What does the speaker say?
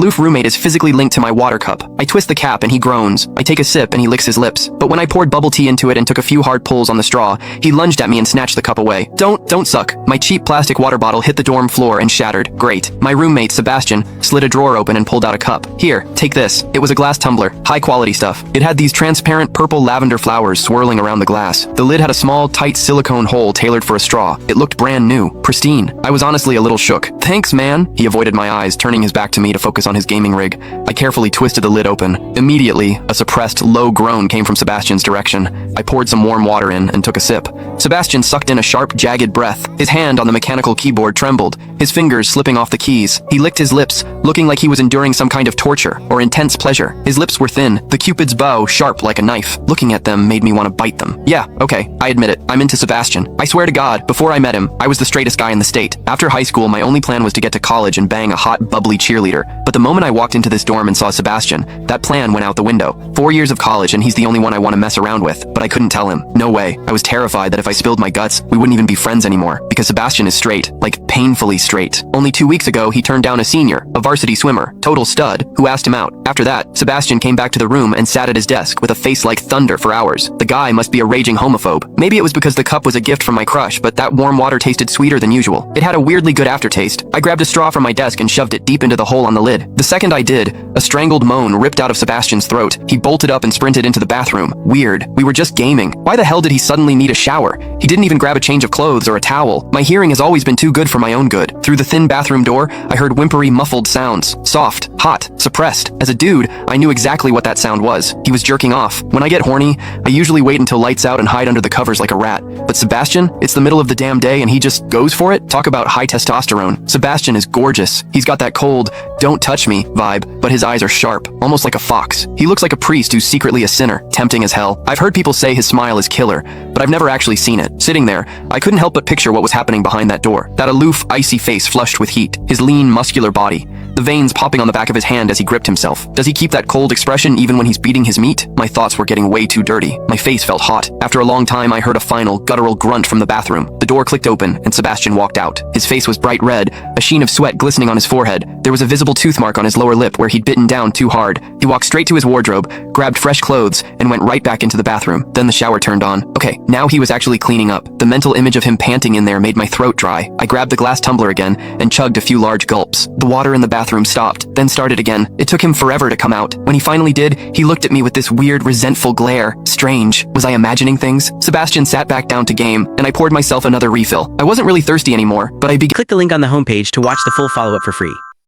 Aloof roommate is physically linked to my water cup. I twist the cap and he groans. I take a sip and he licks his lips. But when I poured bubble tea into it and took a few hard pulls on the straw, he lunged at me and snatched the cup away. Don't suck. My cheap plastic water bottle hit the dorm floor and shattered. Great. My roommate, Sebastian, slid a drawer open and pulled out a cup. Here, take this. It was a glass tumbler. High quality stuff. It had these transparent purple lavender flowers swirling around the glass. The lid had a small, tight silicone hole tailored for a straw. It looked brand new. Pristine. I was honestly a little shook. Thanks, man. He avoided my eyes, turning his back to me to focus on his gaming rig. I carefully twisted the lid open. Immediately, a suppressed, low groan came from Sebastian's direction. I poured some warm water in and took a sip. Sebastian sucked in a sharp, jagged breath. His hand on the mechanical keyboard trembled, his fingers slipping off the keys. He licked his lips, looking like he was enduring some kind of torture or intense pleasure. His lips were thin, the Cupid's bow sharp like a knife. Looking at them made me want to bite them. Yeah, okay, I admit it. I'm into Sebastian. I swear to God, before I met him, I was the straightest guy in the state. After high school, my only plan was to get to college and bang a hot, bubbly cheerleader. But the moment I walked into this dorm and saw Sebastian, that plan went out the window. 4 years of college and he's the only one I want to mess around with, but I couldn't tell him. No way. I was terrified that if I spilled my guts, we wouldn't even be friends anymore, because Sebastian is straight, like painfully straight. Only 2 weeks ago, he turned down a senior, a varsity swimmer, total stud, who asked him out. After that, Sebastian came back to the room and sat at his desk with a face like thunder for hours. The guy must be a raging homophobe. Maybe it was because the cup was a gift from my crush, but that warm water tasted sweeter than usual. It had a weirdly good aftertaste. I grabbed a straw from my desk and shoved it deep into the hole on the lid. The second I did, a strangled moan ripped out of Sebastian's throat. He bolted up and sprinted into the bathroom. Weird. We were just gaming. Why the hell did he suddenly need a shower? He didn't even grab a change of clothes or a towel. My hearing has always been too good for my own good. Through the thin bathroom door, I heard whimpery, muffled sounds. Soft, hot, suppressed. As a dude, I knew exactly what that sound was. He was jerking off. When I get horny, I usually wait until lights out and hide under the covers like a rat. But Sebastian, it's the middle of the damn day and he just goes for it? Talk about high testosterone. Sebastian is gorgeous. He's got that cold, don't touch me vibe, but his eyes are sharp, almost like a fox. He looks like a priest who's secretly a sinner, tempting as hell. I've heard people say his smile is killer, but I've never actually seen it. Sitting there, I couldn't help but picture what was happening behind that door. That aloof, icy face flushed with heat, his lean, muscular body, the veins popping on the back of his hand as he gripped himself. Does he keep that cold expression even when he's beating his meat? My thoughts were getting way too dirty. My face felt hot. After a long time, I heard a final, guttural grunt from the bathroom. The door clicked open, and Sebastian walked out. His face was bright red, a sheen of sweat glistening on his forehead. There was a visible tooth mark on his lower lip where he'd bitten down too hard. He walked straight to his wardrobe, grabbed fresh clothes, and went right back into the bathroom. Then the shower turned on. Okay, now he was actually cleaning up. The mental image of him panting in there made my throat dry. I grabbed the glass tumbler again and chugged a few large gulps. The water in the bathroom stopped, then started again. It took him forever to come out. When he finally did, he looked at me with this weird, resentful glare. Strange. Was I imagining things? Sebastian sat back down to game, and I poured myself another refill. I wasn't really thirsty anymore, but I began— Click the link on the homepage to watch the full follow-up for free.